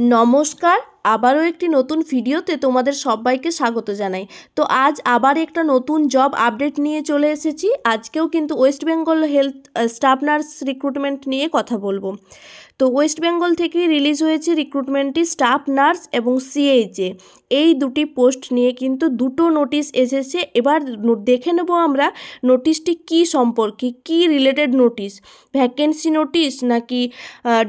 নমস্কার, আবারও একটি নতুন ভিডিওতে তোমাদের সবাইকে স্বাগত জানাই। তো আজ আবার একটা নতুন জব আপডেট নিয়ে চলে এসেছি। আজকেও কিন্তু West Bengal health staff nurse recruitment নিয়ে কথা বলবো। তো ওয়েস্ট বেঙ্গল থেকেই রিলিজ হয়েছে রিক্রুটমেন্টটি স্টাফ নার্স এবং সিএইচএ এই দুটি পোস্ট নিয়ে কিন্তু দুটো নোটিশ এসেছে। এবার দেখে নেব আমরা নোটিশটি কী সম্পর্কে, কী রিলেটেড নোটিশ, ভ্যাকেন্সি নোটিশ নাকি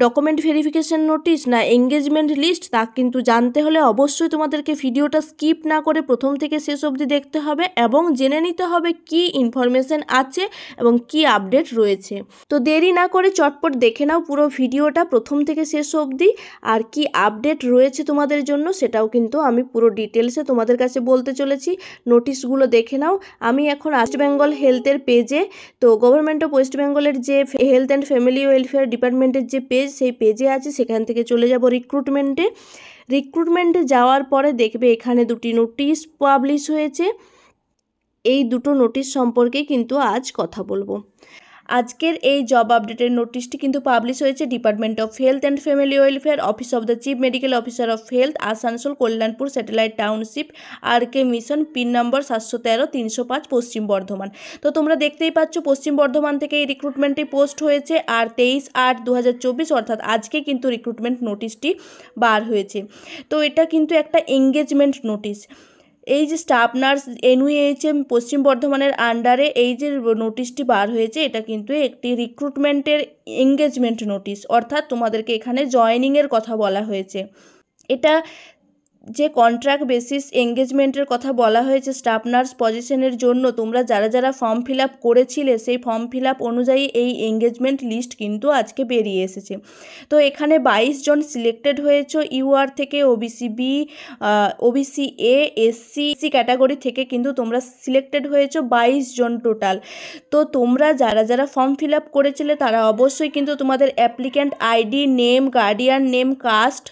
ডকুমেন্ট ভেরিফিকেশন নোটিশ না এঙ্গেজমেন্ট লিস্ট, তা কিন্তু জানতে হলে অবশ্যই তোমাদেরকে ভিডিওটা স্কিপ না করে প্রথম থেকে শেষ অবধি দেখতে হবে এবং জেনে নিতে হবে কি ইনফরমেশন আছে এবং কি আপডেট রয়েছে। তো দেরি না করে চটপট দেখে নাও পুরো ভিডিওটা প্রথম থেকে শেষ অবধি, আর কি আপডেট রয়েছে তোমাদের জন্য সেটাও কিন্তু আমি পুরো ডিটেলসে তোমাদের কাছে বলতে চলেছি। নোটিশগুলো দেখে নাও। আমি এখন ওয়েস্ট বেঙ্গল হেলথের পেজে, তো গভর্নমেন্ট অফ ওয়েস্ট বেঙ্গলের যে হেলথ অ্যান্ড ফ্যামিলি ওয়েলফেয়ার ডিপার্টমেন্টের যে পেজ, সেই পেজে আছে। সেখান থেকে চলে যাব রিক্রুটমেন্টে যাওয়ার পরে দেখবে এখানে দুটি নোটিশ পাবলিশ হয়েছে। এই দুটো নোটিশ সম্পর্কে কিন্তু আজ কথা বলবো। আজকের এই জব আপডেটের নোটিশটি কিন্তু পাবলিশ হয়েছে department of health and family welfare, office of the chief medical officer of health, Asansol, Kalyanpur satellite township, R K mission, pin number 713-305, Paschim Bardhaman. তো তোমরা দেখতেই পাচ্ছ পশ্চিম বর্ধমান থেকে এই রিক্রুটমেন্টটি পোস্ট হয়েছে, আর 23/8/2024 অর্থাৎ আজকে কিন্তু রিক্রুটমেন্ট নোটিশটি বার হয়েছে। তো এটা কিন্তু একটা এঙ্গেজমেন্ট নোটিশ। এই যে স্টাফ নার্স এনইউএইচএম পশ্চিম বর্ধমানের আন্ডারে এই যে নোটিশটি বার হয়েছে, এটা কিন্তু একটি রিক্রুটমেন্টের এঙ্গেজমেন্ট নোটিশ, অর্থাৎ তোমাদেরকে এখানে জয়েনিংয়ের কথা বলা হয়েছে। এটা যে কন্ট্রাক্ট বেসিস এঙ্গেজমেন্টের কথা বলা হয়েছে স্টাফ নার্স পজিশনের জন্য, তোমরা যারা যারা ফর্ম ফিল আপ করেছিলে সেই ফর্ম ফিল আপ অনুযায়ী এই এঙ্গেজমেন্ট লিস্ট কিন্তু আজকে বেরিয়ে এসেছে। তো এখানে 22 জন সিলেক্টেড হয়েছে ইউআর থেকে, OBC B, OBC A, SC category থেকে কিন্তু তোমরা সিলেক্টেড হয়েছো 22 জন টোটাল। তো তোমরা যারা যারা ফর্ম ফিল আপ করেছিলে তারা অবশ্যই কিন্তু তোমাদের applicant ID, name, guardian name, caste,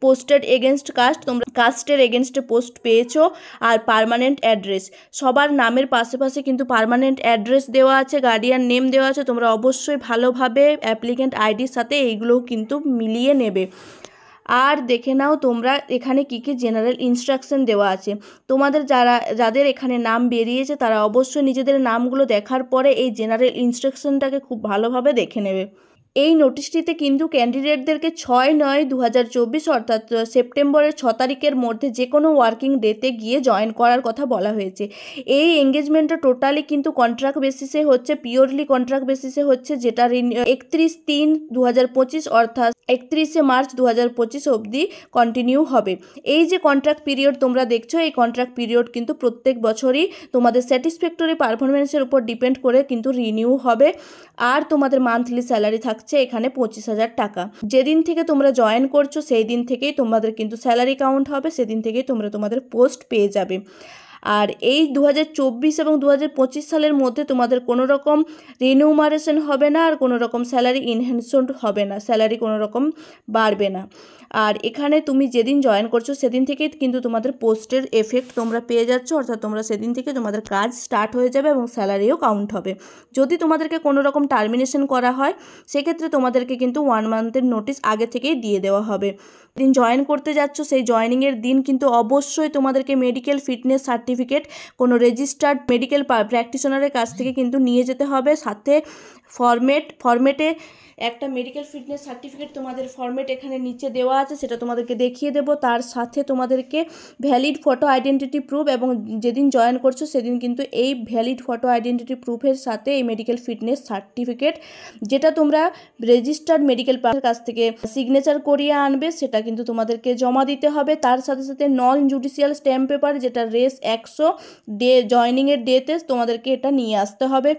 posted against caste, তোমরা কাস্টের এগেনস্টে পোস্ট পেয়েছো, আর পার্মানেন্ট অ্যাড্রেস, সবার নামের পাশে কিন্তু পার্মানেন্ট অ্যাড্রেস দেওয়া আছে, গার্ডিয়ান নেম দেওয়া আছে। তোমরা অবশ্যই ভালোভাবে অ্যাপ্লিক্যান্ট আইডির সাথে এইগুলোও কিন্তু মিলিয়ে নেবে। আর দেখে নাও তোমরা এখানে কী কী জেনারেল ইনস্ট্রাকশন দেওয়া আছে। তোমাদের যাদের এখানে নাম বেরিয়েছে তারা অবশ্যই নিজেদের নামগুলো দেখার পরে এই জেনারেল ইনস্ট্রাকশনটাকে খুব ভালোভাবে দেখে নেবে। এই নোটিশটিতে কিন্তু ক্যান্ডিডেটদেরকে 6/9/2024 অর্থাৎ সেপ্টেম্বরের 6 তারিখের মধ্যে যে কোনো ওয়ার্কিং ডেতে গিয়ে জয়েন করার কথা বলা হয়েছে। এই এঙ্গেজমেন্টটা টোটালি কিন্তু কন্ট্রাক্ট বেসিসে হচ্ছে, পিওরলি কন্ট্রাক্ট বেসিসে হচ্ছে, যেটা 31/3/2025 অর্থাৎ 31শে মার্চ 2025 অবধি কন্টিনিউ হবে। এই যে কন্ট্রাক্ট পিরিয়ড তোমরা দেখছো, এই কন্ট্রাক্ট পিরিয়ড কিন্তু প্রত্যেক বছরই তোমাদের স্যাটিসফ্যাক্টরি পারফরমেন্সের উপর ডিপেন্ড করে কিন্তু রিনিউ হবে। আর তোমাদের মান্থলি স্যালারি থাকছে এখানে 25,000 টাকা। যেদিন থেকে তোমরা জয়েন করছো সেই দিন থেকেই তোমাদের কিন্তু স্যালারি কাউন্ট হবে, সেদিন থেকেই তোমরা তোমাদের পোস্ট পেয়ে যাবে। আর এই 2024 এবং 2025 সালের মধ্যে তোমাদের কোনো রকম রিনিউমারেশন হবে না, আর কোনো রকম স্যালারি ইনহ্যান্সড হবে না, স্যালারি কোনো রকম বাড়বে না। আর এখানে তুমি যেদিন জয়েন করছো সেদিন থেকেই কিন্তু তোমাদের পোস্টের এফেক্ট তোমরা পেয়ে যাচ্ছ, অর্থাৎ তোমরা সেদিন থেকে তোমাদের কাজ স্টার্ট হয়ে যাবে এবং স্যালারিও কাউন্ট হবে। যদি তোমাদেরকে কোনো রকম টার্মিনেশন করা হয় সেক্ষেত্রে তোমাদেরকে কিন্তু 1 মান্থের নোটিশ আগে থেকেই দিয়ে দেওয়া হবে। দিন জয়েন করতে যাচ্ছ সেই জয়েনিংয়ের দিন কিন্তু অবশ্যই তোমাদেরকে মেডিকেল ফিটনেস সার্টিফিকেট কোনো রেজিস্টার্ড মেডিকেল প্র্যাকটিশনারের কাছ থেকে কিন্তু নিয়ে যেতে হবে। সাথে ফরম্যাটে একটা মেডিকেল ফিটনেস সার্টিফিকেট তোমাদের ফরম্যাট এখানে নিচে দেওয়া আছে, সেটা তোমাদেরকে দেখিয়ে দেবো। তার সাথে তোমাদেরকে ভ্যালিড ফটো আইডেন্টিটি প্রুফ, এবং যেদিন জয়েন করছো সেদিন কিন্তু এই ভ্যালিড ফটো আইডেন্টিটি প্রুফের সাথে এই মেডিকেল ফিটনেস সার্টিফিকেট, যেটা তোমরা রেজিস্টার্ড মেডিকেল কাছ থেকে সিগনেচার করিয়ে আনবে, সেটা কিন্তু তোমাদেরকে জমা দিতে হবে। তার সাথে সাথে নন জুডিশিয়াল স্ট্যাম্প পেপার, যেটা রেস 100 ডে জয়েনিংয়ের ডেতে তোমাদেরকে এটা নিয়ে আসতে হবে।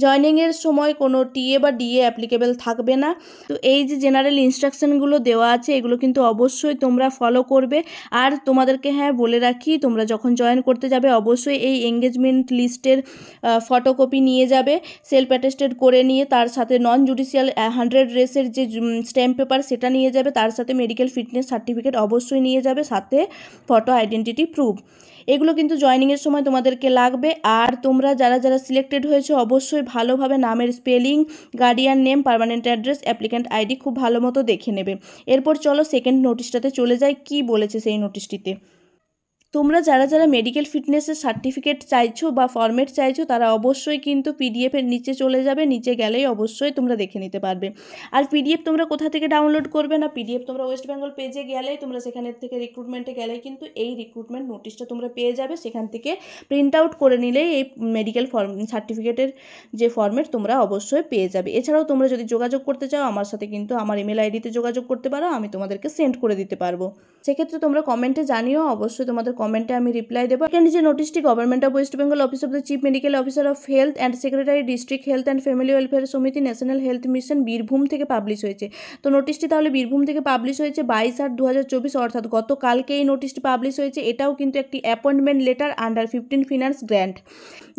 জয়েনিংয়ের সময় কোনো টিএ বা ডিএ অ্যাপ্লিকেবল থাকবে না। তো এই যে জেনারেল ইনস্ট্রাকশনগুলো দেওয়া আছে এগুলো কিন্তু অবশ্যই তোমরা ফলো করবে। আর তোমাদেরকে বলে রাখি, তোমরা যখন জয়েন করতে যাবে অবশ্যই এই এঙ্গেজমেন্ট লিস্টের ফটোকপি নিয়ে যাবে, সেলফ অ্যাটেস্টেড করে নিয়ে। তার সাথে নন জুডিশিয়াল 100 রেসের যে স্ট্যাম্প পেপার সেটা নিয়ে যাবে, তার সাথে মেডিকেল ফিটনেস সার্টিফিকেট অবশ্যই নিয়ে যাবে, সাথে ফটো আইডেন্টিটি প্রুফ। এগুলো কিন্তু জয়েনিংয়ের সময় তোমাদেরকে লাগবে। আর তোমরা যারা যারা সিলেক্টেড হয়েছে অবশ্যই অবশ্যই ভালোভাবে নামের spelling, guardian name, permanent address, applicant ID খুব ভালো মতো দেখে নেবে। এরপর চলো সেকেন্ড নোটিশটাতে চলে যাই, কি বলেছে সেই নোটিশটিতে। তোমরা যারা যারা মেডিকেল ফিটনেসের সার্টিফিকেট চাইছো বা ফরম্যাট চাইছো তারা অবশ্যই কিন্তু পিডিএফের নিচে চলে যাবে, নিচে গেলেই অবশ্যই তোমরা দেখে নিতে পারবে। আর পিডিএফ তোমরা কোথা থেকে ডাউনলোড করবে না, পিডিএফ তোমরা ওয়েস্ট বেঙ্গল পেজে গেলেই তোমরা সেখানের থেকে রিক্রুটমেন্টে গেলেই কিন্তু এই রিক্রুটমেন্ট নোটিশটা তোমরা পেয়ে যাবে। সেখান থেকে প্রিন্ট আউট করে নিলেই এই মেডিকেল সার্টিফিকেটের যে ফরম্যাট তোমরা অবশ্যই পেয়ে যাবে। এছাড়াও তোমরা যদি যোগাযোগ করতে চাও আমার সাথে কিন্তু আমার ইমেল আইডিতে যোগাযোগ করতে পারো, আমি তোমাদেরকে সেন্ড করে দিতে পারবো। সেক্ষেত্রে তোমরা কমেন্টে জানিও, অবশ্যই তোমাদের কমেন্টে আমি রিপ্লাই দেবো। এখানে যে নোটিশটি government of West Bengal office of the chief medical officer of health and secretary district health and family welfare সমিতি ন্যাশনাল হেলথ মিশন বীরভূম থেকে পাবলিশ হয়েছে। তো নোটিশটি তাহলে বীরভূম থেকে পাবলিশ হয়েছে 22/8/2024, অর্থাৎ গতকালকে এই নোটিশটি পাবলিশ হয়েছে। এটাও কিন্তু একটি appointment letter under 15 finance grant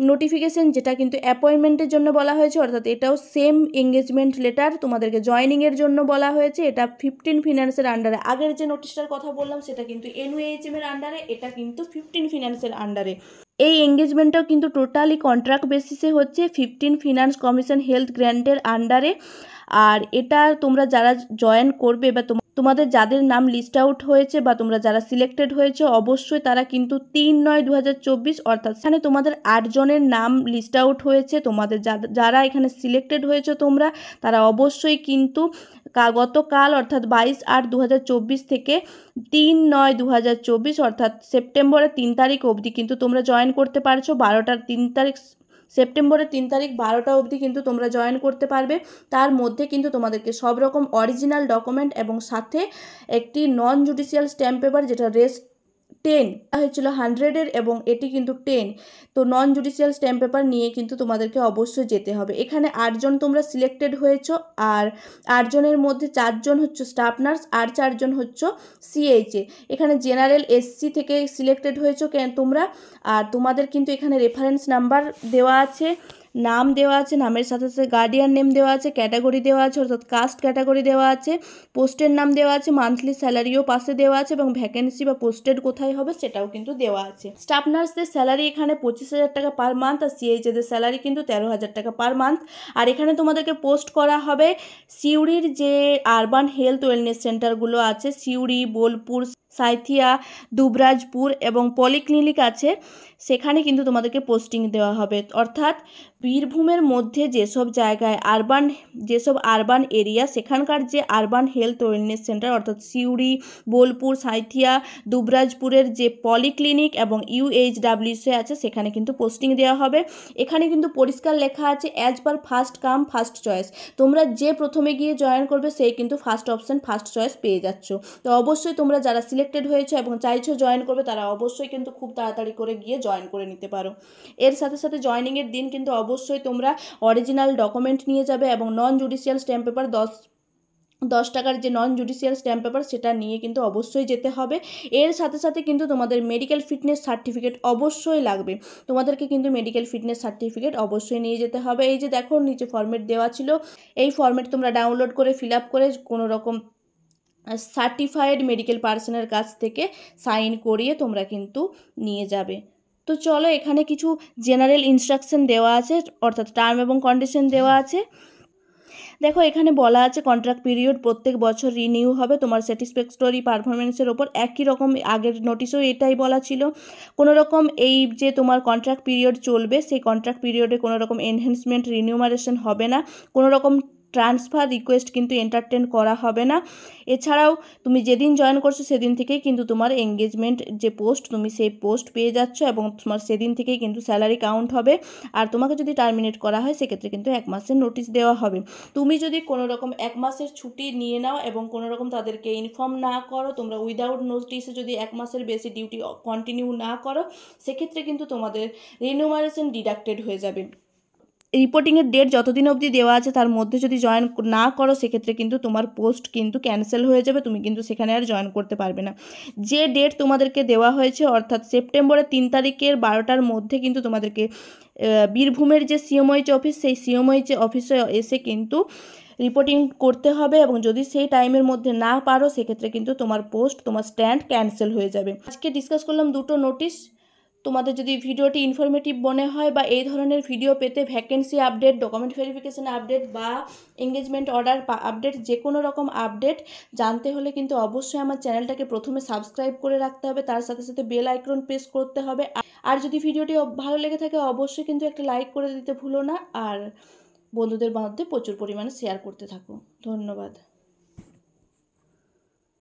notification, যেটা কিন্তু অ্যাপয়েন্টমেন্টের জন্য বলা হয়েছে, অর্থাৎ এটাও সেম এঙ্গেজমেন্ট লেটার তোমাদেরকে জয়নিংয়ের জন্য বলা হয়েছে। এটা 15 ফিনান্সের আন্ডারে। আগের যে নোটিশটার কথা বললাম সেটা কিন্তু NUHM এর আন্ডারে, এটা কিন্তু 15 ফিনান্সের আন্ডারে। এই এঙ্গেজমেন্টটাও কিন্তু টোটালি কন্ট্রাক্ট বেসিসে হচ্ছে 15 ফিনান্স কমিশন হেলথ গ্র্যান্টের আন্ডারে। আর এটা তোমরা যারা জয়েন করবে বা তোমাদের যাদের নাম লিস্ট আউট হয়েছে বা তোমরা যারা সিলেক্টেড হয়েছে অবশ্যই তারা কিন্তু 3/9/2024, অর্থাৎ এখানে তোমাদের 8 জনের নাম লিস্ট আউট হয়েছে। তোমাদের যারা এখানে সিলেক্টেড হয়েছে তোমরা তারা অবশ্যই কিন্তু গতকাল অর্থাৎ 22/8/2024 থেকে 3/9/2024 অর্থাৎ সেপ্টেম্বরের 3 তারিখ অবধি কিন্তু তোমরা জয়েন করতে পারছো। সেপ্টেম্বরের 3 তারিখ 12টা অবধি কিন্তু তোমরা জয়েন করতে পারবে। তার মধ্যে কিন্তু তোমাদেরকে সব রকম অরিজিনাল ডকুমেন্ট এবং সাথে একটি নন জুডিশিয়াল স্ট্যাম্প পেপার, যেটা রেস্ট 10 হয়েছিল 100-এর এবং এটি কিন্তু 10, তো নন জুডিশিয়াল স্ট্যাম্প পেপার নিয়ে কিন্তু তোমাদেরকে অবশ্যই যেতে হবে। এখানে 8 জন তোমরা সিলেক্টেড হয়েছো, আর 8 জনের মধ্যে 4 জন হচ্ছে স্টাফ নার্স আর 4 জন হচ্ছে CHA। এখানে জেনারেল SC থেকে সিলেক্টেড হয়েছো তোমরা। আর তোমাদের কিন্তু এখানে রেফারেন্স নাম্বার দেওয়া আছে, নাম দেওয়া আছে, নামের সাথে সাথে গার্ডিয়ান নেম দেওয়া আছে, ক্যাটাগরি দেওয়া আছে অর্থাৎ কাস্ট ক্যাটাগরি দেওয়া আছে, পোস্টের নাম দেওয়া আছে, মান্থলি স্যালারিও পাশে দেওয়া আছে এবং ভ্যাকেন্সি বা পোস্টেড কোথায় হবে সেটাও কিন্তু দেওয়া আছে। স্টাফ নার্সদের স্যালারি এখানে 25,000 টাকা পার মান্থ, আর CHAদের স্যালারি কিন্তু 13,000 টাকা পার মান্থ। আর এখানে তোমাদেরকে পোস্ট করা হবে সিউড়ির যে আরবান হেলথ ওয়েলনেস সেন্টারগুলো আছে, সিউড়ি, বোলপুর, সাঁইথিয়া, দুবরাজপুর এবং পলিক্লিনিক আছে, সেখানে কিন্তু তোমাদেরকে পোস্টিং দেওয়া হবে। অর্থাৎ বীরভূমের মধ্যে যেসব জায়গায় যেসব আরবান এরিয়া, সেখানকার যে আরবান হেলথ ওয়েলনেস সেন্টার অর্থাৎ সিউড়ি, বোলপুর, সাঁইথিয়া, দুবরাজপুরের যে পলিক্লিনিক এবং UHWC আছে সেখানে কিন্তু পোস্টিং দেওয়া হবে। এখানে কিন্তু পরিষ্কার লেখা আছে as per first come first choice. তোমরা যে প্রথমে গিয়ে জয়েন করবে সেই কিন্তু ফার্স্ট অপশন ফার্স্ট চয়েস পেয়ে যাচ্ছ। তো অবশ্যই তোমরা যারা সিলেক্টেড হয়েছো এবং চাইছো জয়েন করবে তারা অবশ্যই কিন্তু খুব তাড়াতাড়ি করে গিয়ে জয়েন করে নিতে পারো। এর সাথে সাথে জয়েনিংয়ের দিন কিন্তু অবশ্যই তোমরা অরিজিনাল ডকুমেন্ট নিয়ে যাবে এবং নন জুডিশিয়াল স্ট্যাম্প পেপার 10 টাকার যে নন জুডিশিয়াল স্ট্যাম্প পেপার সেটা নিয়ে কিন্তু অবশ্যই যেতে হবে। এর সাথে সাথে কিন্তু তোমাদের মেডিকেল ফিটনেস সার্টিফিকেট অবশ্যই লাগবে। তোমাদেরকে কিন্তু মেডিকেল ফিটনেস সার্টিফিকেট অবশ্যই নিয়ে যেতে হবে। এই যে দেখো নিচে ফরম্যাট দেওয়া ছিল, এই ফরম্যাট তোমরা ডাউনলোড করে ফিল আপ করে কোনো রকম সার্টিফাইড মেডিকেল পার্সনের কাছ থেকে সাইন করিয়ে তোমরা কিন্তু নিয়ে যাবে। তো চলো এখানে কিছু জেনারেল ইনস্ট্রাকশন দেওয়া আছে, অর্থাৎ টার্ম এবং কন্ডিশন দেওয়া আছে। দেখো এখানে বলা আছে কন্ট্রাক্ট পিরিয়ড প্রত্যেক বছর রিনিউ হবে তোমার স্যাটিসফ্যাক্টরি পারফরমেন্সের ওপর। একই রকম আগের নোটিশেও এটাই বলা ছিল। কোনো রকম এই যে তোমার কন্ট্রাক্ট পিরিয়ড চলবে সেই কন্ট্রাক্ট পিরিয়ডে কোনো রকম এনহ্যান্সমেন্ট রিনিউমারেশন হবে না, কোনো রকম ট্রান্সফার রিকোয়েস্ট কিন্তু এন্টারটেন করা হবে না। এছাড়াও তুমি যেদিন জয়েন করছো সেদিন থেকেই কিন্তু তোমার এঙ্গেজমেন্ট যে পোস্ট তুমি সেই পোস্ট পেয়ে যাচ্ছ এবং তোমার সেদিন থেকেই কিন্তু স্যালারি কাউন্ট হবে। আর তোমাকে যদি টার্মিনেট করা হয় সেক্ষেত্রে কিন্তু 1 মাসের নোটিশ দেওয়া হবে। তুমি যদি কোনো রকম 1 মাসের ছুটি নিয়ে নাও এবং কোনো রকম তাদেরকে ইনফর্ম না করো, তোমরা উইদাউট নোটিসে যদি 1 মাসের বেশি ডিউটি কন্টিনিউ না করো সেক্ষেত্রে কিন্তু তোমাদের রিনিউমারেশন ডিডাক্টেড হয়ে যাবে। রিপোর্টিংয়ের ডেট যতদিন অবধি দেওয়া আছে তার মধ্যে যদি জয়েন না করো সেক্ষেত্রে কিন্তু তোমার পোস্ট কিন্তু ক্যান্সেল হয়ে যাবে, তুমি কিন্তু সেখানে আর জয়েন করতে পারবে না। যে ডেট তোমাদেরকে দেওয়া হয়েছে অর্থাৎ সেপ্টেম্বরের 3 তারিখের 12টার মধ্যে কিন্তু তোমাদেরকে বীরভূমের যে CMOH অফিস সেই CMOH অফিসে এসে কিন্তু রিপোর্টিং করতে হবে এবং যদি সেই টাইমের মধ্যে না পারো সেক্ষেত্রে কিন্তু তোমার পোস্ট তোমার স্ট্যান্ড ক্যান্সেল হয়ে যাবে। আজকে ডিসকাস করলাম দুটো নোটিশ। তোমাদের যদি ভিডিওটি ইনফরমেটিভ মনে হয় বা এই ধরনের ভিডিও পেতে vacancy update, document verification update বা এঙ্গেজমেন্ট অর্ডার আপডেট, যে কোনো রকম আপডেট জানতে হলে কিন্তু অবশ্যই আমার চ্যানেলটাকে প্রথমে সাবস্ক্রাইব করে রাখতে হবে, তার সাথে সাথে বেল আইকন প্রেস করতে হবে। আর যদি ভিডিওটি ভালো লেগে থাকে অবশ্যই কিন্তু একটা লাইক করে দিতে ভুলো না, আর বন্ধুদের মধ্যে প্রচুর পরিমাণে শেয়ার করতে থাকো। ধন্যবাদ।